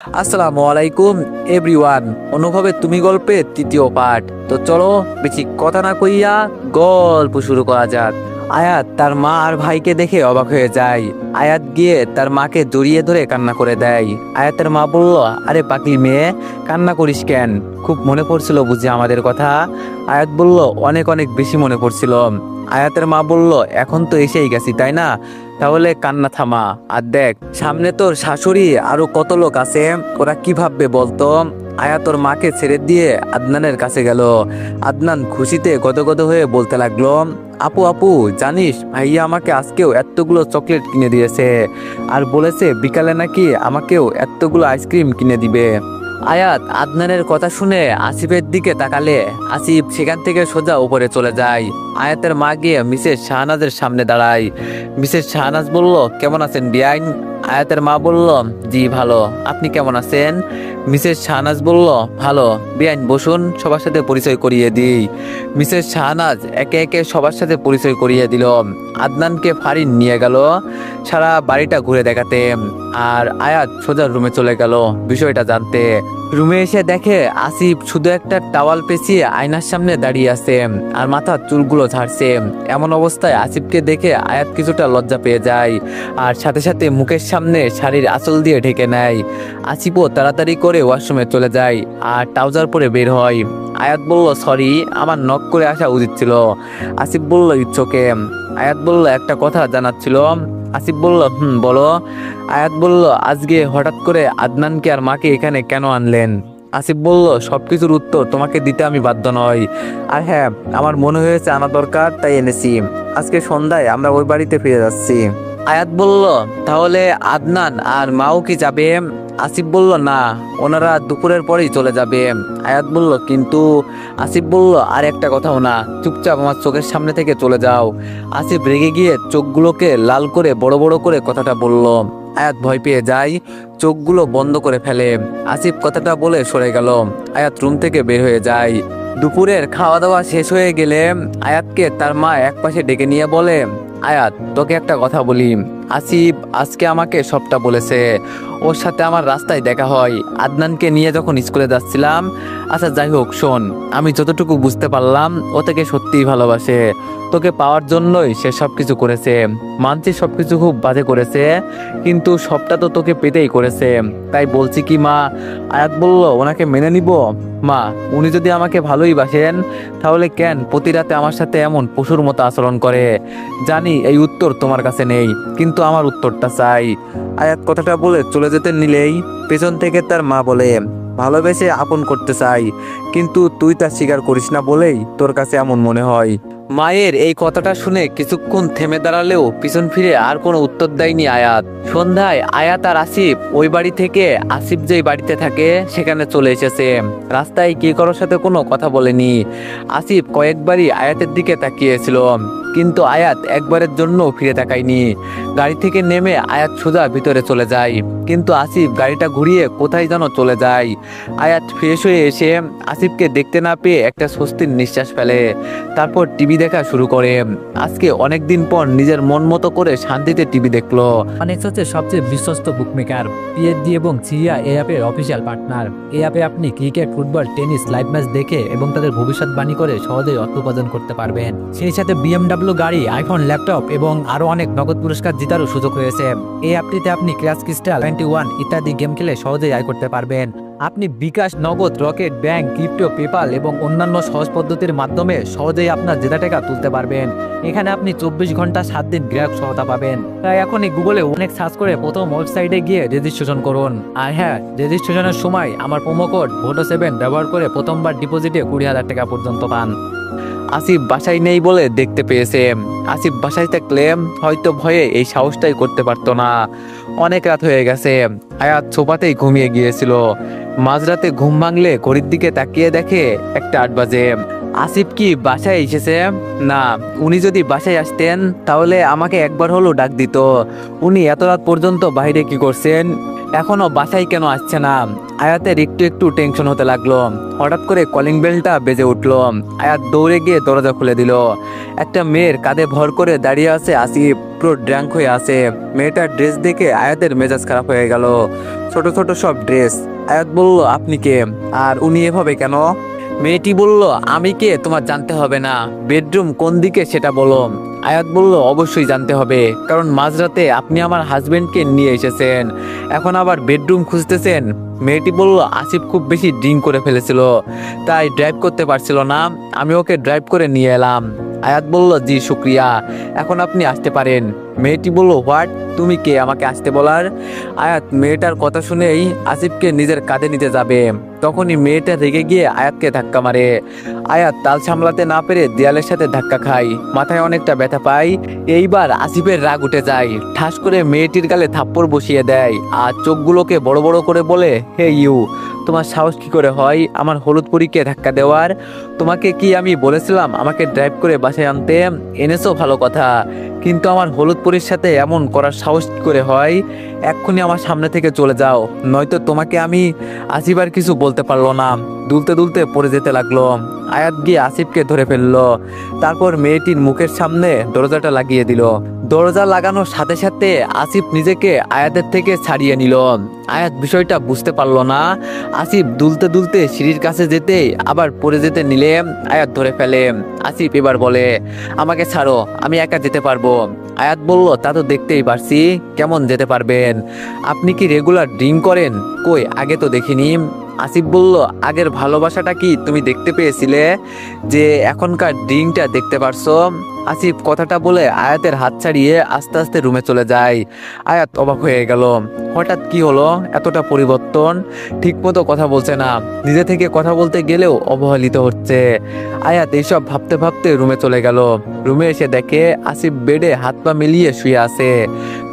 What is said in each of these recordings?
আসসালামু আলাইকুম এভরিওয়ান। অনুভবে তুমি গল্পের তৃতীয় পার্ট। তো চলো বেশি কথা না কইয়া গল্প শুরু করা যাক। আয়াত তার মা আর ভাইকে দেখে অবাক হয়ে যায়। আয়াত গিয়ে তার মাকে জড়িয়ে ধরে কান্না করে দেয়। আয়াতের মা বলল, আরে পাগলি মেয়ে, কান্না করিস কেন? খুব মনে পড়ছিল বুঝি আমাদের কথা? আয়াত বলল, অনেক অনেক বেশি মনে পড়ছিল। আয়াতের মা বলল, এখন তো এসেই গেছি তাই না, তাহলে কান্না থামা আর দেখ সামনে তোর শাশুড়ি আরো কত লোক আছে, ওরা কি ভাববে বলতো। আয়াত ওর মাকে ছেড়ে দিয়ে আদনানের কাছে গেল। আদনান খুশিতে গদগদ হয়ে বলতে লাগলো, আপু আপু জানিস ভাইয়া আমাকে আজকেও এতগুলো চকলেট কিনে দিয়েছে, আর বলেছে বিকালে নাকি আমাকেও এতগুলো আইসক্রিম কিনে দিবে। আয়াত আদনানের কথা শুনে আসিফের দিকে তাকালে আসিফ সেখান থেকে সোজা উপরে চলে যায়। আয়াতের মা গিয়ে মিসেস শাহনাজের সামনে দাঁড়ায়। মিসেস শাহনাজ বলল, কেমন আছেন বিয়াইন? আয়াতের মা বলল, জি ভালো, আপনি কেমন আছেন? মিসেস শাহনাজ বলল, ভালো। বিয়াইন বসুন, সবার সাথে পরিচয় করিয়ে দিই। মিসেস শাহনাজ একে একে সবার সাথে পরিচয় করিয়ে দিল। আদনানকে ফারিন নিয়ে গেল সারা বাড়িটা ঘুরে দেখাতে, আর আয়াত সোজা রুমে চলে গেল বিষয়টা জানতে। রুমে এসে দেখে আসিফ শুধু একটা টাওয়াল পেঁচিয়ে আয়নার সামনে দাঁড়িয়ে আছে আর মাথার চুলগুলো ঝাড়ছে। এমন অবস্থায় আসিফকে দেখে আয়াত কিছুটা লজ্জা পেয়ে যায়, আর সাথে সাথে মুখের সামনে শাড়ির আঁচল দিয়ে ঢেকে নেয়। আসিফও তাড়াতাড়ি করে ওয়াশরুমে চলে যায় আর ট্রাউজার পরে বের হয়। আয়াত বলল, সরি, আমার নক করে আসা উচিত ছিল। আসিফ বলল, ইটস ওকে। আয়াত বলল, একটা কথা জানার ছিল। আসিফ বলল, বলো। আয়াত বলল, আজকে হঠাৎ করে আদনানকে আর মাকে এখানে কেন আনলেন? আসিফ বলল, সবকিছুর উত্তর তোমাকে দিতে আমি বাধ্য নই। আর হ্যাঁ, আমার মনে হয়েছে আনা দরকার, তাই এনেছি। আজকে সন্ধ্যায় আমরা ওই বাড়িতে ফিরে যাচ্ছি। আয়াত বলল, তাহলে আদনান আর মাও কি যাবে? আসিফ বলল, না, ওনারা দুপুরের পরেই চলে যাবে। আয়াত বলল, কিন্তু। আসিফ বলল, আর একটা কথাও না, চুপচাপ আমার চোখের সামনে থেকে চলে যাও। আসিফ রেগে গিয়ে চোখগুলোকে লাল করে বড় বড় করে কথাটা বলল। আয়াত ভয় পেয়ে যায়, চোখগুলো বন্ধ করে ফেলে। আসিফ কথাটা বলে সরে গেল। আয়াত রুম থেকে বের হয়ে যায়। দুপুরের খাওয়া দাওয়া শেষ হয়ে গেলে আয়াতকে তার মা একপাশে ডেকে নিয়ে বলে, আয়াত তোকে একটা কথা বলি, আসিফ আজকে আমাকে সবটা বলেছে। ওর সাথে আমার রাস্তায় দেখা হয় আদনানকে নিয়ে যখন স্কুলে যাচ্ছিলাম। আচ্ছা যাই হোক, শোন, আমি যতটুকু বুঝতে পারলাম ও তোকে সত্যিই ভালোবাসে। তোকে পাওয়ার জন্যই সে সবকিছু করেছে। মানছি সবকিছু খুব বাজে করেছে, কিন্তু সবটা তো তোকে পেতেই করেছে। তাই বলছি কি মা। আয়াত বলল, ওনাকে মেনে নিব? মা, উনি যদি আমাকে ভালোই বাসেন তাহলে কেন প্রতি রাতে আমার সাথে এমন পশুর মতো আচরণ করে? জানি এই উত্তর তোমার কাছে নেই, কিন্তু আমার উত্তরটা চাই। আয়াত কথাটা বলে চলে যেতে নিলেই পেছন থেকে তার মা বলে, ভালোবেসে আপন করতে চাই, কিন্তু তুই তা স্বীকার করিস না বলেই তোর কাছে এমন মনে হয়। মায়ের এই কথাটা শুনে কিছুক্ষণ থেমে দাঁড়ালেও পিছন ফিরে আর কোনো উত্তর দেয়নি আয়াত। সন্ধ্যায় আয়াত আর আসিফ ওই বাড়ি থেকে আসিফ যেই বাড়িতে থাকে সেখানে চলে এসেছে। রাস্তায় কে কারোর সাথে কোনো কথা বলেনি। আসিফ কয়েকবারই আয়াতের দিকে তাকিয়েছিল, কিন্তু আয়াত একবারের জন্য ফিরে তাকায়নি। গাড়ি থেকে নেমে আয়াত সোজা ভিতরে চলে যায়, কিন্তু আসিফ গাড়িটা ঘুরিয়ে কোথায় যেন চলে যায়। আয়াত ফ্রেশ হয়ে এসে আসিফকে দেখতে না পেয়ে একটা স্বস্তির নিঃশ্বাস ফেলে। তারপর টিভি দেখা শুরু করে। আজকে অনেকদিন পর নিজের মন মতো করে শান্তিতে টিভি দেখলো। অনেক্স হচ্ছে সবচেয়ে বিশ্বস্ত বুকমেকার। পিএসজি এবং সিরিয়া এই অ্যাপের অফিসিয়াল পার্টনার। এই অ্যাপে আপনি cricket, football, tennis live match দেখে এবং তাদের ভবিষ্যৎবাণী করে সহজেই অর্থ উপার্জন করতে পারবেন। সেই সাথে বিএমডব্লিউ গাড়ি, আইফোন, ল্যাপটপ এবং আরো অনেক নগদ পুরস্কার জেতারও সুযোগ রয়েছে। এই অ্যাপটিতে আপনি ক্র্যাশ ক্রিস্টাল 21 ইত্যাদি গেম খেলে সহজেই আয় করতে পারবেন। আপনি বিকাশ, নগদ, রকেট, ব্যাংক, ক্রিপ্টো, পেপাল এবং অন্যান্য সহজ পদ্ধতির মাধ্যমে সহজেই আপনার জেতা টাকা তুলতে পারবেন। এখানে আপনি 24 ঘন্টা 7 দিন গ্রাহক সহায়তা পাবেন। তাই এখনই গুগলে অনেক সার্চ করে প্রথম ওয়েবসাইটে গিয়ে রেজিস্ট্রেশন করুন। আর হ্যাঁ, রেজিস্ট্রেশনের সময় আমার প্রোমো কোড VOTO7 ব্যবহার করে প্রথমবার ডিপোজিটে 20,000 টাকা পর্যন্ত পান। আসিফ বাসায় নেই বলে দেখতে পেয়েছে। আসিফ বাসায় থাকলে হয়তো ভয়ে এই সাহসটাই করতে পারতো না। অনেক রাত হয়ে গেছে। আয়াত সোফাতেই ঘুমিয়ে গিয়েছিল। মাঝরাতে ঘুম ভাঙলে ঘড়ির দিকে তাকিয়ে দেখে 1:08 বাজে। আসিফ কি বাসায় এসেছে? না, উনি যদি বাসায় আসতেন তাহলে আমাকে একবার হলো ডাক দিত। উনি এত রাত পর্যন্ত বাইরে কি করছেন? এখনো বাসায় কেন আসছে না? আয়াতের একটু একটু টেনশন হতে লাগলো। হঠাৎ করে কলিং বেলটা বেজে উঠলো। আয়াত দৌড়ে গিয়ে দরজা খুলে দিল। একটা মেয়ের কাঁধে ভর করে দাঁড়িয়ে আছে আসিফ, পুরো ড্র্যাঙ্ক হয়ে আছে। মেয়েটার ড্রেস দেখে আয়াতের মেজাজ খারাপ হয়ে গেল। ছোট ছোট সব ড্রেস। আয়াত বলল, আপনি কে, আর উনি এভাবে কেন? মেয়েটি বলল, আমি কে তোমার জানতে হবে না, বেডরুম কোন দিকে সেটা বলো। আয়াত বলল, অবশ্যই জানতে হবে, কারণ মাঝরাতে আপনি আমার হাজবেন্ডকে নিয়ে এসেছেন, এখন আবার বেডরুম খুঁজতেছেন। মেয়েটি বলল, আসিফ খুব বেশি ড্রিঙ্ক করে ফেলেছিল, তাই ড্রাইভ করতে পারছিল না, আমি ওকে ড্রাইভ করে নিয়ে এলাম। আয়াত বলল, জি শুক্রিয়া, এখন আপনি আসতে পারেন। মেয়েটি বলল, হোয়াট, তুমি কে আমাকে আসতে বলার? আয়াত মেয়েটার কথা শুনেই আসিফকে নিজের কাঁধে নিতে যাবে, তখনই মেয়েটা রেগে গিয়ে আয়াতকে ধাক্কা মারে। আয়াত তাল সামলাতে না পেরে দেয়ালের সাথে ধাক্কা খায়, মাথায় অনেকটা ব্যথা পায়। এইবার আসিফের রাগ উঠে যায়, ঠাস করে মেয়েটির গালে থাপ্পড় বসিয়ে দেয়, আর চোখগুলোকে বড় বড় করে বলে, হে ইউ, তোমার সাহস কি করে হয় আমার হলুদ পরীকে ধাক্কা দেওয়ার? তোমাকে কি আমি বলেছিলাম আমাকে ড্রাইভ করে বাসায় আনতে? এনেছো ভালো কথা, কিন্তু আমার হলুদ পরীর সাথে এমন করার সাহস কি করে হয়? এক্ষুনি আমার সামনে থেকে চলে যাও, নয়তো তোমাকে আমি। আসিফ আর কিছু বলতে পারলো না, দুলতে দুলতে পড়ে যেতে লাগলো। আয়াত গিয়ে আসিফকে ধরে ফেললো, তারপর মেয়েটির মুখের সামনে দরজাটা লাগিয়ে দিল। দরজা লাগানোর সাথে সাথে আসিফ নিজেকে আয়াতের থেকে ছাড়িয়ে নিল। আয়াত বিষয়টা বুঝতে পারলো না। আসিফ দুলতে দুলতে সিঁড়ির কাছে যেতে আবার পড়ে যেতে নিলে আয়াত ধরে ফেলে। আসিফ এবার বলে, আমাকে ছাড়ো, আমি একা যেতে পারবো। আয়াত বলল, তা তো দেখতেই পারছি, কেমন যেতে পারবেন? আপনি কি রেগুলার ড্রিঙ্ক করেন? কই, আগে তো দেখিনি। আসিফ বলল, আগের ভালোবাসাটা কি তুমি দেখতে পেয়েছিলে, যে এখনকার ড্রিঙ্কটা দেখতে পারছো? আসিফ কথাটা বলে আয়াতের হাত ছাড়িয়ে আস্তে আস্তে রুমে চলে যায়। আয়াত অবাক হয়ে গেল, হঠাৎ কি হলো, এতটা পরিবর্তন, ঠিকমতো কথা বলছে না, নিজে থেকে কথা বলতে গেলেও অবহেলিত হচ্ছে। আয়াত এইসব ভাবতে ভাবতে রুমে চলে গেল। রুমে এসে দেখে আসিফ বেডে হাত পা মিলিয়ে শুয়ে আছে,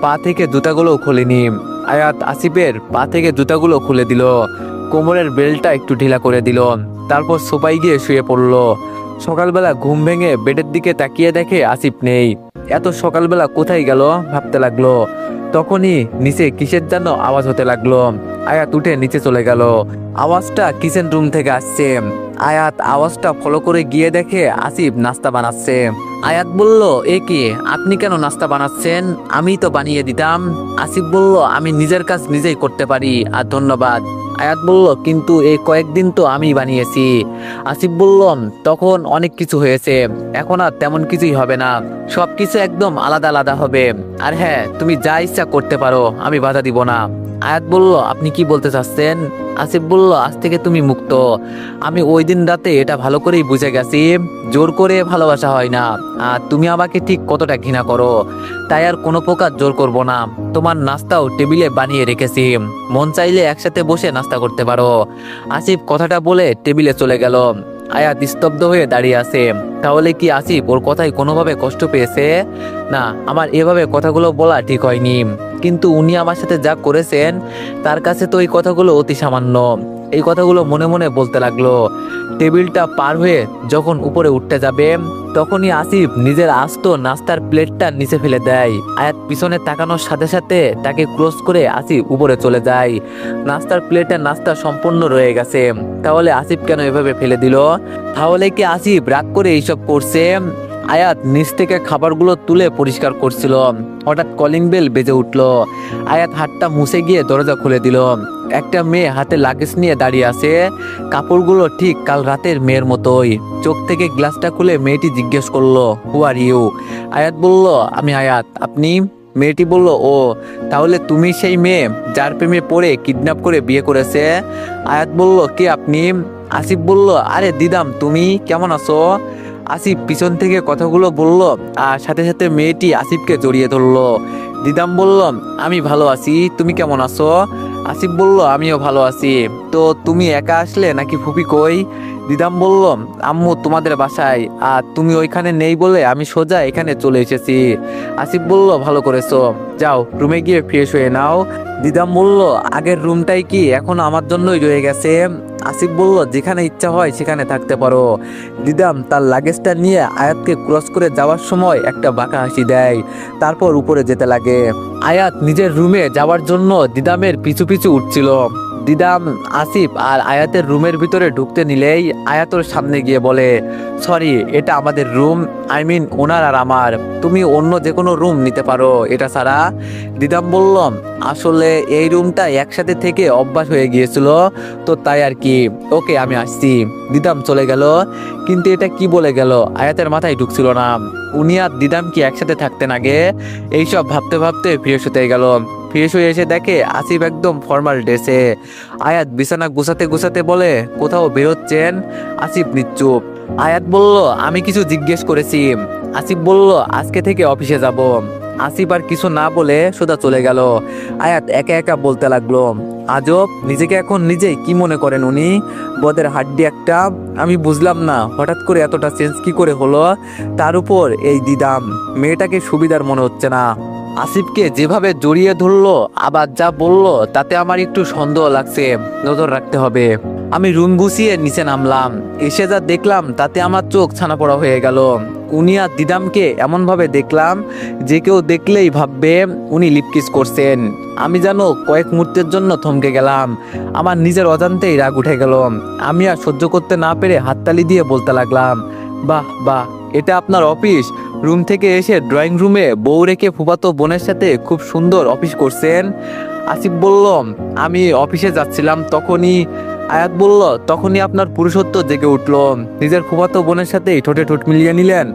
পা থেকে জুতাগুলো খোলেনি। আয়াত আসিফের পা থেকে জুতাগুলো খুলে দিল, কোমরের বেল্টটা একটু ঢিলা করে দিল, তারপর সোফায় গিয়ে শুয়ে পড়লো। সকালবেলা ঘুম ভেঙে বেডের দিকে তাকিয়ে দেখে আসিফ নেই। এত সকালবেলা কোথায় গেল ভাবতে লাগলো। তখনই নিচে কিসের যেন আওয়াজ হতে লাগলো। আয়াত উঠে নিচে চলে গেল, আওয়াজটা কিচেন রুম থেকে আসছে। আয়াত আওয়াজটা ফলো করে গিয়ে দেখে আসিফ নাস্তা বানাচ্ছে। আয়াত বলল, এ কি, আপনি কেন নাস্তা বানাচ্ছেন? আমি তো বানিয়ে দিতাম। আসিফ বলল, আমি নিজের কাজ নিজেই করতে পারি, আর ধন্যবাদ। আয়াত বলল, কিন্তু এই কয়েকদিন তো আমি বানিয়েছি। আসিফ বলল, তখন অনেক কিছু হয়েছে, এখন আর তেমন কিছুই হবে না, সবকিছু একদম আলাদা আলাদা হবে। আর হ্যাঁ, তুমি যা ইচ্ছা করতে পারো, আমি বাধা দিব না। আয়াত বলল, আপনি কি বলতে চাচ্ছেন? আসিফ বলল, আজ থেকে তুমি মুক্ত। আমি ওই দিন রাতে এটা ভালো করেই বুঝে গেছি, জোর করে ভালোবাসা হয় না, আর তুমি আমাকে ঠিক কতটা ঘৃণা করো, তাই আর কোনো প্রকার জোর করব না। তোমার নাস্তাও টেবিলে বানিয়ে রেখেছি, মন চাইলে একসাথে বসে নাস্তা করতে পারো। আসিফ কথাটা বলে টেবিলে চলে গেল। আয়াত স্তব্ধ হয়ে দাঁড়িয়ে আছে। তাহলে কি আসিফ ওর কথায় কোনোভাবে কষ্ট পেয়েছে? না, আমার এভাবে কথাগুলো বলা ঠিক হয়নি, কিন্তু উনি আমার সাথে যা করেছেন তার কাছে তো এই কথাগুলো অতি সামান্য। এই কথাগুলো মনে মনে বলতে লাগলো। টেবিলটা পার হয়ে যখন উপরে উঠতে যাবে, তখনই আসিফ নিজের আস্ত নাস্তার প্লেটটা নিচে ফেলে দেয়। আয়াত পিছনে তাকানোর সাথে সাথে তাকে ক্লোজ করে আসিফ উপরে চলে যায়। নাস্তার প্লেটে নাস্তা সম্পূর্ণ রয়ে গেছে। তাহলে আসিফ কেন এভাবে ফেলে দিল? তাহলে কি আসিফ রাগ করে এইসব করছে? আয়াত নিচ থেকে খাবারগুলো তুলে পরিষ্কার করছিল, হঠাৎ কলিং বেল বেজে উঠল। আয়াত হাতটা মুছে গিয়ে দরজা খুলে দিল। একটা মেয়ে হাতে লাগেজ নিয়ে দাঁড়িয়ে আছে, কাপড়গুলো ঠিক কাল রাতের মেয়ের মতোই। চোখ থেকে গ্লাসটা খুলে মেয়েটি জিজ্ঞেস করলো, হু আর ইউ? আয়াত বলল, আমি আয়াত, আপনি? মেয়েটি বলল, ও, তাহলে তুমি সেই মেয়ে যার প্রেমে পড়ে কিডন্যাপ করে বিয়ে করেছে? আয়াত বলল, কে আপনি? আসিফ বলল, আরে দিদাম, তুমি কেমন আছো? আসিফ পিছন থেকে কথাগুলো বলল, আর সাথে সাথে মেয়েটি আসিফকে জড়িয়ে ধরলো। দিদাম বলল, আমি ভালো আছি, তুমি কেমন আছো? আসিফ বলল, আমিও ভালো আছি। তো তুমি একা আসলে নাকি ফুপি কই? দিদাম বলল, আম্মু তোমাদের বাসায়, আর তুমি ওইখানে নেই বলে আমি সোজা এখানে চলে এসেছি। আসিফ বলল, ভালো করেছো, যাও রুমে গিয়ে ফ্রেশ হয়ে নাও। দিদাম বলল, আগের রুমটাই কি এখন আমার জন্যই রয়ে গেছে? আসিফ বলল, যেখানে ইচ্ছা হয় সেখানে থাকতে পারো। দিদাম তার লাগেজটা নিয়ে আয়াতকে ক্রস করে যাওয়ার সময় একটা বাঁকা হাসি দেয়, তারপর উপরে যেতে লাগে। আয়াত নিজের রুমে যাওয়ার জন্য দিদামের পিছু পিছু উঠছিল। দিদাম আসিফ আর আয়াতের রুমের ভিতরে ঢুকতে নিলেই আয়াতর সামনে গিয়ে বলে, সরি, এটা আমাদের রুম, আই মিন ওনার আর আমার। তুমি অন্য যে কোনো রুম নিতে পারো এটা ছাড়া। দিদাম বলল, আসলে এই রুমটা একসাথে থেকে অভ্যাস হয়ে গিয়েছিল, তো তাই আর কি। ওকে আমি আসছি। দিদাম চলে গেল। কিন্তু এটা কি বলে গেল আয়াতের মাথায় ঢুকছিল না। উনি আর দিদাম কি একসাথে থাকতেন আগে? এইসব ভাবতে ভাবতে ফ্রেশ হতে গেল। ফ্রেশ হয়ে এসে দেখে আসিফ একদম ফর্মাল ড্রেসে। আয়াত বিছানা গুছাতে গুছাতে বলে, কোথাও বেরোচ্ছেন? আসিফ নিশ্চুপ। আয়াত বলল, আমি কিছু জিজ্ঞেস করেছি। আসিফ বলল, আজকে থেকে অফিসে যাব। আসিফ আর কিছু না বলে সোজা চলে গেল। আয়াত একা একা বলতে লাগলো, আজব, নিজেকে এখন নিজেই কি মনে করেন উনি? বদের হাড্ডি একটা। আমি বুঝলাম না হঠাৎ করে এতটা চেঞ্জ কি করে হলো। তার উপর এই দিদাম, মেয়েটাকে সুবিধার মনে হচ্ছে না। আসিফকে যেভাবে জড়িয়ে ধরলো আবার যা বলল তাতে আমার একটু সন্দেহ লাগছে, নজর রাখতে হবে। আমি রুম গুছিয়ে নিচে নামলাম। এসে যা দেখলাম তাতে আমার চোখ ছানা পড়া হয়ে গেল। উনি আর দিদামকে এমনভাবে দেখলাম যে কেউ দেখলেই ভাববে উনি লিপকিস করছেন। আমি যেন কয়েক মুহূর্তের জন্য থমকে গেলাম। আমার নিজের অজান্তেই রাগ উঠে গেল। আমি আর সহ্য করতে না পেরে হাততালি দিয়ে বলতে লাগলাম, বাহ বাহ, এটা আপনার অফিস? রুম থেকে এসে ড্রয়িং রুমে বউ রেখে ফুফাতো বোনের সাথে খুব সুন্দর অফিস করছেন। আসিফ বলল, আমি অফিসে যাচ্ছিলাম তখনই। আয়াত বলল, তখনই আপনার পুরুষত্ব জেগে উঠলো, নিজের ফুফাতো বোনের সাথে ঠোঁটে ঠোঁট মিলিয়ে নিলেন।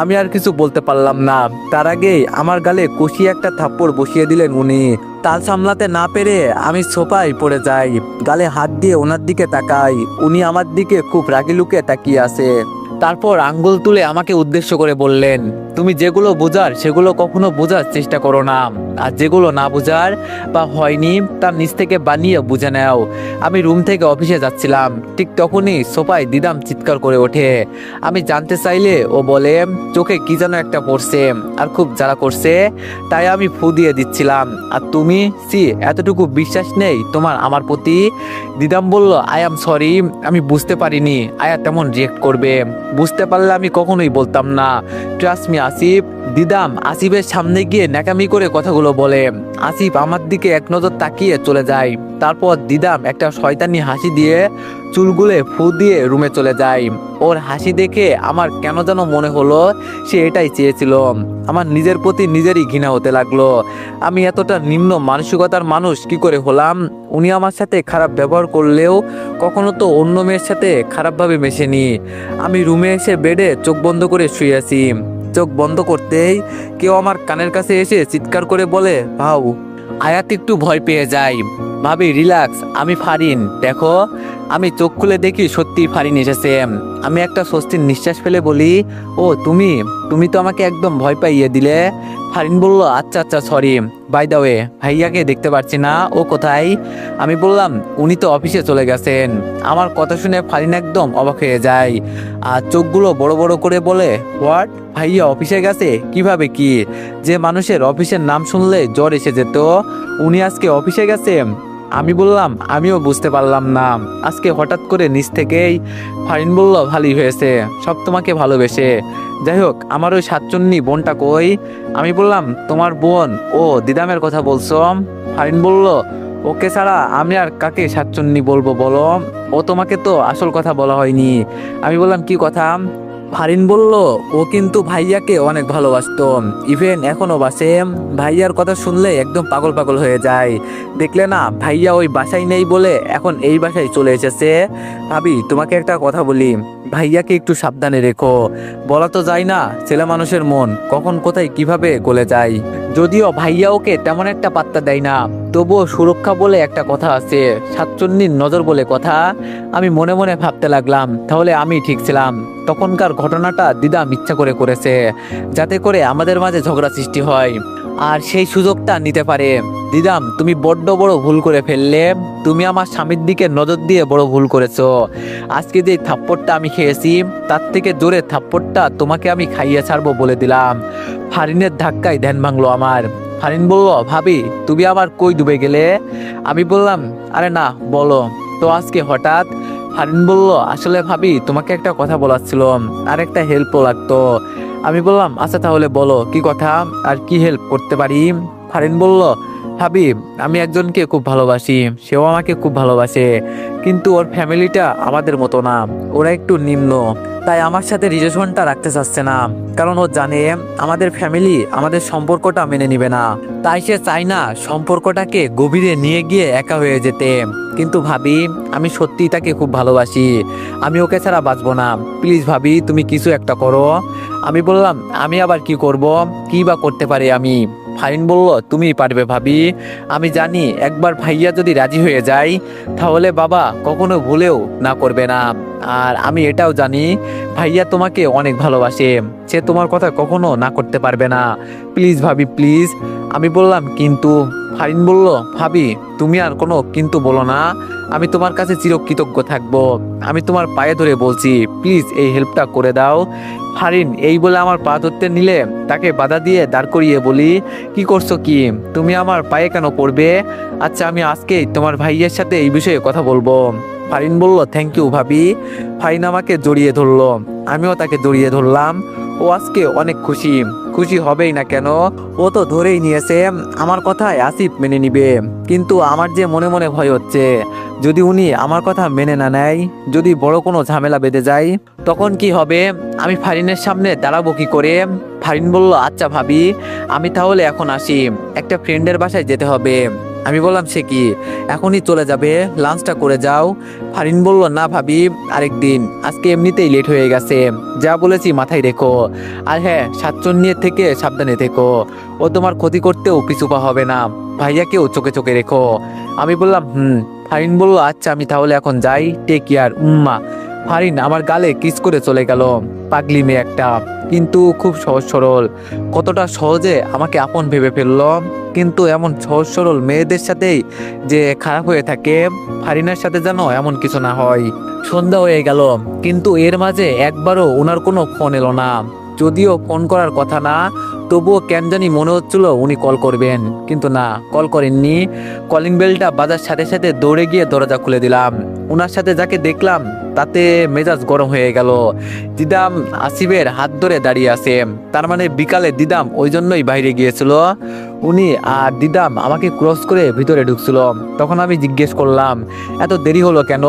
আমি আর কিছু বলতে পারলাম না। তার আগেই আমার গালে কষিয়ে একটা থাপ্পড় বসিয়ে দিলেন উনি। তাল সামলাতে না পেরে আমি সোফায় পড়ে যাই, গালে হাত দিয়ে ওনার দিকে তাকাই। উনি আমার দিকে খুব রাগি লুকে তাকিয়ে আছে। তারপর আঙ্গুল তুলে আমাকে উদ্দেশ্য করে বললেন, তুমি যেগুলো বোঝার সেগুলো কখনো বোঝার চেষ্টা করো না, আর যেগুলো না বোঝার বা হয়নি তার নিজ থেকে বানিয়ে বুঝে নাও। আমি রুম থেকে অফিসে যাচ্ছিলাম, ঠিক তখনই সোফায় দিদাম চিৎকার করে ওঠে। আমি জানতে চাইলে ও বলে, চোখে কি যেন একটা পড়ছে আর খুব জ্বালা করছে, তাই আমি ফু দিয়ে দিচ্ছিলাম। আর তুমি এতটুকু বিশ্বাস নেই তোমার আমার প্রতি? দিদাম বলল, আই এম সরি, আমি বুঝতে পারিনি আয়া তেমন রিয়েক্ট করবে। বুঝতে পারলে আমি কখনোই বলতাম না। Trust me Asif. দিদাম আসিফের সামনে গিয়ে ন্যাকামি করে কথাগুলো বলে। আসিফ আমার দিকে এক নজর তাকিয়ে চলে যায়। তারপর দিদাম একটা শয়তানি হাসি দিয়ে চুলগুলে ফু দিয়ে রুমে চলে যায়। ওর হাসি দেখে আমার কেন যেন মনে হলো সে এটাই চেয়েছিল। আমার নিজের প্রতি নিজেরই ঘৃণা হতে লাগলো। আমি এতটা নিম্ন মানসিকতার মানুষ কি করে হলাম? উনি আমার সাথে খারাপ ব্যবহার করলেও কখনো তো অন্য মেয়ের সাথে খারাপভাবে মেশেনি। আমি রুমে এসে বেডে চোখ বন্ধ করে শুয়ে আছি। চোখ বন্ধ করতেই কেউ আমার কানের কাছে এসে চিৎকার করে বলে, ভাউ। আয়াত একটু ভয় পেয়ে যায়। ভাবি, রিল্যাক্স, আমি ফারিন, দেখো। আমি চোখ খুলে দেখি সত্যি ফারিন এসেছে। আমি একটা স্বস্তির নিঃশ্বাস ফেলে বলি, ও তুমি তুমি তো আমাকে একদম ভয় পাইয়ে দিলে। ফারিন বলল, আচ্ছা আচ্ছা সরি, বাই দা ওয়ে ভাইয়াকে দেখতে পাচ্ছি না, ও কোথায়? আমি বললাম, উনি তো অফিসে চলে গেছেন। আমার কথা শুনে ফারিন একদম অবাক হয়ে যায় আর চোখগুলো বড় বড় করে বলে, হোয়াট? ভাইয়া অফিসে গেছে? কিভাবে কি? যে মানুষের অফিসের নাম শুনলে জ্বর এসে যেত, উনি আজকে অফিসে গেছে? আমি বললাম, আমিও বুঝতে পারলাম না, আজকে হঠাৎ করে নিচ থেকেই। ফারিন বলল, ভালোই হয়েছে, সব তোমাকে ভালোবেসে। যাই হোক, আমার ওই সাতচন্নি বোনটা কই? আমি বললাম, তোমার বোন? ও দিদামের কথা বলছো? ফারিন বলল, ওকে ছাড়া আমি আর কাকে সাতচন্নি বলবো বলো? ও তোমাকে তো আসল কথা বলা হয়নি। আমি বললাম, কি কথা? ফারিন বলল, ও কিন্তু ভাইয়াকে অনেক ভালোবাসতো, ইভেন এখনো বাসে। ভাইয়ার কথা শুনলে একদম পাগল পাগল হয়ে যায়। দেখলে না, ভাইয়া ওই বাসায় নেই বলে এখন এই বাসায় চলে এসেছে। ভাবি, তোমাকে একটা কথা বলি, ভাইয়াকে একটু সাবধানে রেখো। বলা তো যায় না, ছেলে মানুষের মন কখন কোথায় কিভাবে গলে যায়। যদিও ভাইয়া ওকে তেমন একটা পাত্তা দেয় না, তবুও সুরক্ষা বলে একটা কথা আছে, সাতচন্নির নজর বলে কথা। আমি মনে মনে ভাবতে লাগলাম, তাহলে আমি ঠিক ছিলাম। তখনকার ঘটনাটা দিদাম ইচ্ছা করে করেছে, যাতে করে আমাদের মাঝে ঝগড়া সৃষ্টি হয় আর সেই সুযোগটা নিতে পারে। দিদাম, তুমি বড্ড বড় ভুল করে ফেললে। তুমি আমার স্বামীর দিকে নজর দিয়ে বড় ভুল করেছো। আজকে যে থাপ্পড়টা আমি খেয়েছি তার থেকে জোরে থাপ্পড়টা তোমাকে আমি খাইয়ে ছাড়বো বলে দিলাম। ফারিনের ধাক্কায় ধ্যান ভাঙলো আমার। ফারিন বলল, ভাবি তুমি আবার কই ডুবে গেলে? আমি বললাম, আরে না, বলো তো আজকে হঠাৎ? ফারিন বলল, আসলে ভাবি তোমাকে একটা কথা বলার ছিল, আর একটা হেল্পও লাগতো। আমি বললাম, আচ্ছা তাহলে বলো, কি কথা আর কি হেল্প করতে পারি? ফারিন বলল, ভাবি আমি একজনকে খুব ভালোবাসি, সেও আমাকে খুব ভালোবাসে, কিন্তু ওর ফ্যামিলিটা আমাদের মতো না, ওরা একটু নিম্ন। তাই আমার সাথে রিলেশনটা রাখতে চাচ্ছে না, কারণ ও জানে আমাদের ফ্যামিলি আমাদের সম্পর্কটা মেনে নিবে না। তাই সে চায় না সম্পর্কটাকে গভীরে নিয়ে গিয়ে একা হয়ে যেতে। কিন্তু ভাবি, আমি সত্যিই তাকে খুব ভালোবাসি, আমি ওকে ছাড়া বাঁচবো না। প্লিজ ভাবি, তুমি কিছু একটা করো। আমি বললাম, আমি আবার কি করব, কি বা করতে পারি আমি? ফারিন বলল, তুমিই পারবে ভাবি। আমি জানি একবার ভাইয়া যদি রাজি হয়ে যায় তাহলে বাবা কখনো ভুলেও না করবে না। আর আমি এটাও জানি ভাইয়া তোমাকে অনেক ভালোবাসে, সে তোমার কথা কখনো না করতে পারবে না। প্লিজ ভাবি, প্লিজ। আমি বললাম, কিন্তু? ফারিন বলল, ভাবি তুমি আর কোনো কিন্তু বলো না, আমি তোমার কাছে চিরকৃতজ্ঞ থাকবো। আমি তোমার পায়ে ধরে বলছি, প্লিজ এই হেল্পটা করে দাও। ফারিন এই বলে আমার পা ধরতে নিলে তাকে বাধা দিয়ে দাঁড় করিয়ে বলি, কি করছো কি? তুমি আমার পায়ে কেন পড়বে? আচ্ছা, আমি আজকেই তোমার ভাইয়ের সাথে এই বিষয়ে কথা বলবো। ফারিন বলল, থ্যাংক ইউ ভাবি। ফারিন আমাকে জড়িয়ে ধরলো, আমিও তাকে জড়িয়ে ধরলাম। ও আজকে অনেক খুশি। খুশি হবেই না কেন, ও তো ধরেই নিয়েছে আমার কথায় আসিফ মেনে নিবে। কিন্তু আমার যে মনে মনে ভয় হচ্ছে, যদি উনি আমার কথা মেনে না নেয়, যদি বড় কোনো ঝামেলা বেঁধে যায়, তখন কি হবে? আমি ফারিনের সামনে দাঁড়াবো কি করে? ফারিন বলল, আচ্ছা ভাবি, আমি তাহলে এখন আসি, একটা ফ্রেন্ডের বাসায় যেতে হবে। আমি বললাম, সে কি এখনই চলে যাবে? লাঞ্চটা করে যাও। ফারিন বলল, না ভাবি, আরেকদিন, আজকে এমনিতেই লেট হয়ে গেছে, যা বলেছি মাথায় রেখো। আর হ্যাঁ, সাতচন্নির থেকে সাবধানে থেকো, ও তোমার ক্ষতি করতেও পিছু পা হবে না। ভাইয়াকেও চোখে চোখে রেখো। আমি বললাম, ফারিন বলল, আচ্ছা আমি তাহলে এখন যাই, টেক কেয়ার, উম্মা। ফারিন আমার গালে কিস করে চলে গেল। পাগলি মেয়ে একটা, কিন্তু খুব সহজ সরল। কতটা সহজে আমাকে আপন ভেবে ফেললো। কিন্তু এমন সহজ সরল মেয়েদের সাথেই যে খারাপ হয়ে থাকে, ফারিনের সাথে যেন এমন কিছু না হয়। সন্ধ্যা হয়ে গেল, কিন্তু এর মাঝে একবারও ওনার কোনো ফোন এলো না। যদিও ফোন করার কথা না, তবুও কেন জানি মনে হচ্ছিল উনি কল করবেন, কিন্তু না, কল করেননি। কলিং বেলটা বাজার সাথে সাথে দৌড়ে গিয়ে দরজা খুলে দিলাম। ওনার সাথে যাকে দেখলাম তাতে মেজাজ গরম হয়ে গেল। দিদাম আসিফের হাত ধরে দাঁড়িয়ে আছে, তার মানে বিকালে দিদাম ওই জন্যই বাইরে গিয়েছিল। উনি আর দিদাম আমাকে ক্রস করে ভিতরে ঢুকছিল। তখন আমি জিজ্ঞেস করলাম, এত দেরি হলো কেন?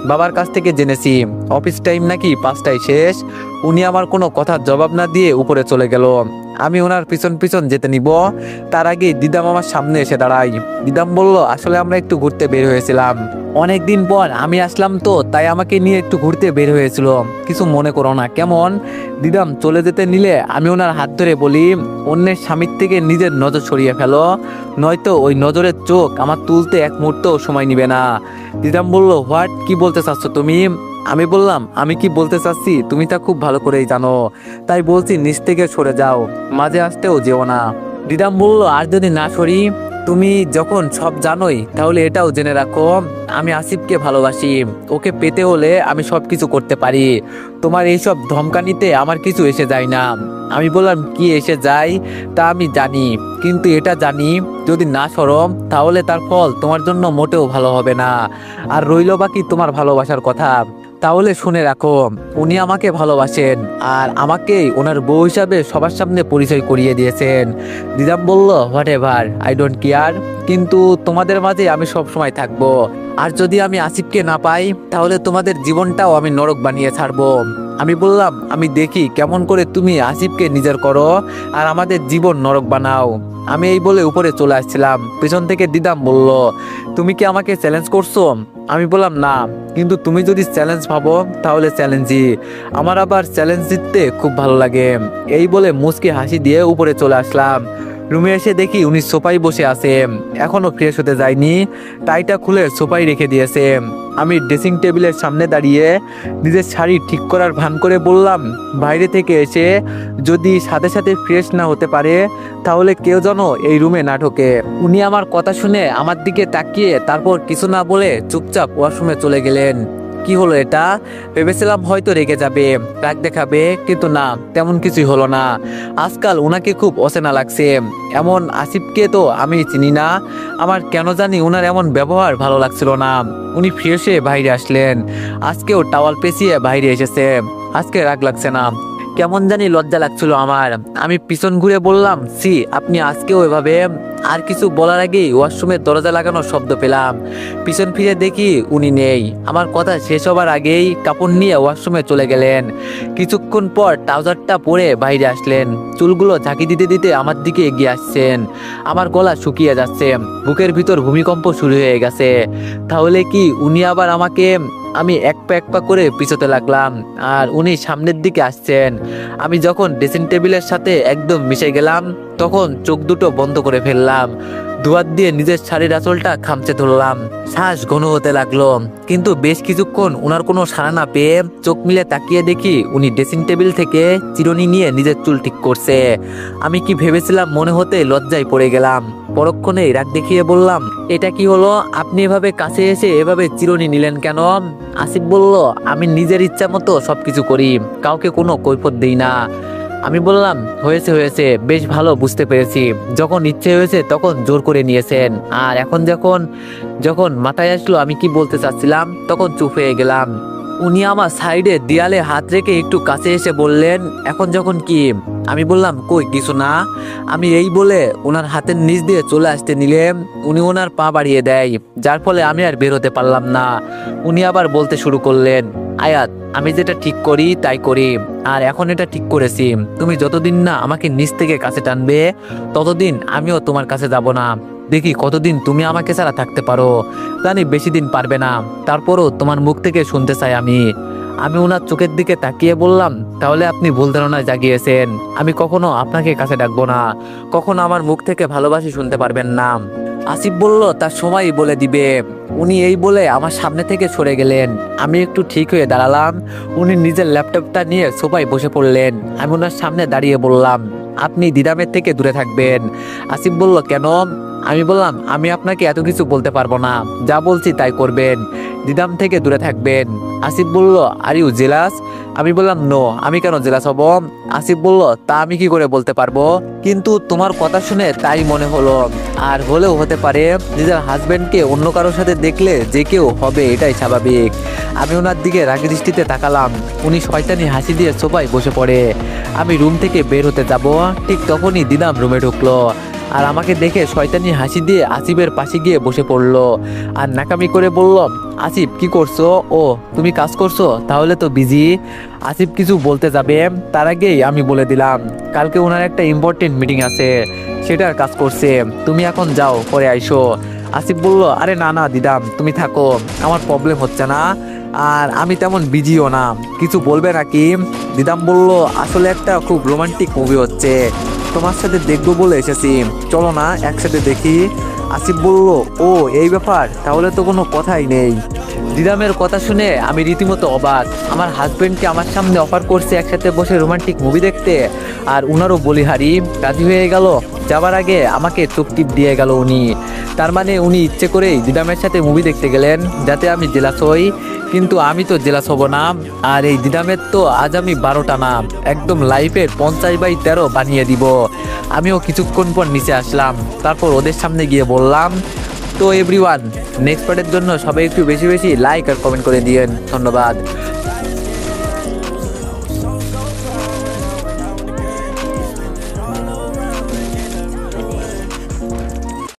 বাবার কাছ থেকে জেনেছি অফিস টাইম নাকি 5টায় শেষ। উনি আমার কোনো কথার জবাব না দিয়ে উপরে চলে গেল। আমি ওনার পিছন পিছন যেতে নিব, তার আগে দিদাম আমার সামনে এসে দাঁড়াই। দিদাম বলল, আসলে আমরা একটু ঘুরতে বের হয়েছিলাম, অনেকদিন পর আমি আসলাম তো, তাই আমাকে নিয়ে একটু ঘুরতে বের হয়েছিল, কিছু মনে করো না কেমন? দিদাম চলে যেতে নিলে আমি ওনার হাত ধরে বলি, অন্যের স্বামীর থেকে নিজের নজর সরিয়ে ফেলো, নয়তো ওই নজরের চোখ আমার তুলতে এক মুহূর্তও সময় নিবে না। দিদাম বলল, হোয়াট, কি বলতে চাচ্ছ তুমি? আমি বললাম, আমি কি বলতে চাচ্ছি তুমি তা খুব ভালো করেই জানো, তাই বলছি নিচ থেকে সরে যাও, মাঝে আসতেও যেও না। দিদাম বলল, আর যদি না সরি? তুমি যখন সব জানোই তাহলে এটাও জেনে রাখো, আমি আসিফকে ভালোবাসি, ওকে পেতে হলে আমি সব কিছু করতে পারি, তোমার এইসব ধমকানিতে আমার কিছু এসে যায় না। আমি বললাম, কি এসে যায় তা আমি জানি, কিন্তু এটা জানি যদি না সরো তাহলে তার ফল তোমার জন্য মোটেও ভালো হবে না। আর রইল বাকি তোমার ভালোবাসার কথা, তাহলে শুনে রাখো, উনি আমাকে ভালোবাসেন আর আমাকেই ওনার বউ হিসাবে সবার সামনে পরিচয় করিয়ে দিয়েছেন। দিদাম বলল, what ever, I don't care, কিন্তু তোমাদের মাঝে আমি সব সময় থাকবো। আর যদি আমি আসিফকে না পাই তাহলে তোমাদের জীবনটাও আমি নরক বানিয়ে ছাড়বো। আমি বললাম, আমি দেখি কেমন করে তুমি আসিফকে নিজের করো আর আমাদের জীবন নরক বানাও। আমি এই বলে উপরে চলে আসছিলাম, পেছন থেকে দিদাম বলল, তুমি কি আমাকে চ্যালেঞ্জ করছো? আমি বললাম, না, কিন্তু তুমি যদি চ্যালেঞ্জ ভাবো তাহলে চ্যালেঞ্জই, আমার আবার চ্যালেঞ্জ জিততে খুব ভালো লাগে। এই বলে মুচকি হাসি দিয়ে উপরে চলে আসলাম। রুমে এসে দেখি উনি সোফায় বসে আছে, এখনো ফ্রেশ হতে যায়নি, টাইটা খুলে সোফায় রেখে দিয়েছে। আমি ড্রেসিং টেবিলের সামনে দাঁড়িয়ে নিজের শাড়ি ঠিক করার ভান করে বললাম, বাইরে থেকে এসে যদি সাথে সাথে ফ্রেশ না হতে পারে তাহলে কেউ যেন এই রুমে না ঢোকে। উনি আমার কথা শুনে আমার দিকে তাকিয়ে তারপর কিছু না বলে চুপচাপ ওয়াশরুমে চলে গেলেন। কি হলো এটা? ভেবেছিলাম হয়তো রেগে যাবে, রাগ দেখাবে, কিন্তু না, তেমন কিছুই হলো না। আজকাল ওনাকে খুব অচেনা লাগছে, এমন আসিফকে তো আমি চিনি না। আমার কেন জানি ওনার এমন ব্যবহার ভালো লাগছিল না। উনি ফ্রেশ হয়ে বাইরে আসলেন, আজকেও টাওয়াল পেঁচিয়ে বাইরে এসেছে, আজকে রাগ লাগছে না। কেমন জানি লজ্জা লাগছিল আমার। আমি পিছন ঘুরে বললাম, সি আপনি আজকেও এভাবে। আর কিছু বলার আগেই ওয়াশরুমের দরজা লাগানোর শব্দ পেলাম। পিছন ফিরে দেখি উনি নেই। আমার কথা শেষ হবার আগেই কাপড় নিয়ে ওয়াশরুমে চলে গেলেন। কিছুক্ষণ পর ট্রাউজারটা পরে বাইরে আসলেন। চুলগুলো ঝাঁকি দিতে দিতে আমার দিকে এগিয়ে আসছেন। আমার গলা শুকিয়ে যাচ্ছে, বুকের ভিতর ভূমিকম্প শুরু হয়ে গেছে। তাহলে কি উনি আবার আমাকে? আমি এক পা করে পিছোতে লাগলাম, আর উনি সামনের দিকে আসছেন। আমি যখন ড্রেসিং টেবিলের সাথে একদম মিশে গেলাম, তখন চোখ দুটো বন্ধ করে ফেললাম। দুয়ার দিয়ে নিজের শাড়ির আঁচলটা খামচে ধরলাম। শ্বাস ঘন হতে লাগলো, কিন্তু বেশ কিছুক্ষণ উনার কোনো সাড়া না পেয়ে চোখ মিলে তাকিয়ে দেখি উনি ড্রেসিং টেবিল থেকে চিরুনি নিয়ে নিজের চুল ঠিক করছে। আমি কি ভেবেছিলাম মনে হতে লজ্জায় পড়ে গেলাম। পরক্ষণেই রাগ দেখিয়ে বললাম, এটা কি হলো? আপনি এভাবে কাছে এসে এভাবে চিরুনি নিলেন কেন? আসিফ বলল, আমি নিজের ইচ্ছা মতো সবকিছু করি, কাউকে কোনো কৈফিয়ত দিই না। আমি বললাম, হয়েছে হয়েছে, বেশ ভালো বুঝতে পেরেছি। যখন ইচ্ছে হয়েছে তখন জোর করে নিয়েছেন, আর এখন যখন যখন মাথায় আসলো আমি কি বলতে চাচ্ছিলাম, তখন চুপ হয়ে গেলাম। উনি আমার সাইডে দেয়ালে হাত রেখে একটু কাছে এসে বললেন, এখন যখন কি? আমি বললাম, কই কিছু না। আমি এই বলে ওনার হাতের নিচ দিয়ে চলে আসতে নিলে উনি ওনার পা বাড়িয়ে দেয়, যার ফলে আমি আর বের হতে পারলাম না। উনি আবার বলতে শুরু করলেন, আয়াত, আমি যেটা ঠিক করি তাই করি, আর এখন এটা ঠিক করেছি, তুমি যতদিন না আমাকে নিচ থেকে কাছে টানবে ততদিন আমিও তোমার কাছে যাব না। দেখি কতদিন তুমি আমাকে ছাড়া থাকতে পারো। জানি বেশি দিন পারবে না, তারপরও তোমার মুখ থেকে শুনতে চাই আমি। আমি ওনার চোখের দিকে তাকিয়ে বললাম, তাহলে আপনি ভুল ধারণা জাগিয়েছেন। আমি কখনো আপনাকে কাছে ডাকবো না, কখনো আমার মুখ থেকে ভালোবাসি শুনতে পারবেন না। আসিফ বলল, তার সময়ই বলে দিবে। উনি এই বলে আমার সামনে থেকে সরে গেলেন। আমি একটু ঠিক হয়ে দাঁড়ালাম। উনি নিজের ল্যাপটপটা নিয়ে সোফায় বসে পড়লেন। আমি ওনার সামনে দাঁড়িয়ে বললাম, আপনি দিদামের থেকে দূরে থাকবেন। আসিফ বলল, কেন? আমি বললাম, আমি আপনাকে এত কিছু বলতে পারবো না, যা বলছি তাই করবেন, দিদাম থেকে দূরে থাকবেন। আসিফ বলল, আর ইউ জেলাস? আমি বললাম, নো, আমি কেন জেলাস হব? আসিফ বলল, তা আমি কি করে বলতে পারবো? কিন্তু তোমার কথা শুনে তাই মনে হলো। আর হলেও হতে পারে, নিজের হাজবেন্ডকে অন্য কারোর সাথে দেখলে যে কেউ হবে, এটাই স্বাভাবিক। আমি ওনার দিকে রাগী দৃষ্টিতে তাকালাম। উনি শয়তানি হাসি দিয়ে সোফায় বসে পড়ে। আমি রুম থেকে বের হতে যাব, ঠিক তখনই দিদাম রুমে ঢুকলো, আর আমাকে দেখে শয়তানি হাসি দিয়ে আসিফের পাশে গিয়ে বসে পড়লো, আর নাকামি করে বলল, আসিফ কি করছো? ও তুমি কাজ করছো, তাহলে তো বিজি। আসিফ কিছু বলতে যাবে, তার আগেই আমি বলে দিলাম, কালকে ওনার একটা ইম্পর্টেন্ট মিটিং আছে, সেটার কাজ করছে, তুমি এখন যাও, পরে আইসো। আসিফ বলল, আরে না না দিদাম, তুমি থাকো, আমার প্রবলেম হচ্ছে না, আর আমি তেমন বিজিও না, কিছু বলবে নাকি? দিদাম বলল, আসলে একটা খুব রোমান্টিক মুভি হচ্ছে, তোমার সাথে দেখবো বলে এসেছি, চলো না একসাথে দেখি। আসিফ বলল, ও এই ব্যাপার, তাহলে তো কোনো কথাই নেই। দিদামের কথা শুনে আমি রীতিমতো অবাক। আমার হাজবেন্ডকে আমার সামনে অফার করছে একসাথে বসে রোমান্টিক মুভি দেখতে, আর উনারও বলিহারি রাজি হয়ে গেল। যাবার আগে আমাকে চোখ টিপ দিয়ে গেল উনি। তার মানে উনি ইচ্ছে করেই দিদামের সাথে মুভি দেখতে গেলেন যাতে আমি জেলাস হই, কিন্তু আমি তো জেলাস হব না। আর এই দিদামের তো আজ আমি 12টা না, একদম লাইফের 50/13 বানিয়ে দিব। আমিও কিছুক্ষণ পর নিচে আসলাম, তারপর ওদের সামনে গিয়ে বললাম, তো এভরিওয়ান, নেক্সট পার্টের জন্য সবাই একটু বেশি বেশি লাইক আর কমেন্ট করে দিয়েন, ধন্যবাদ।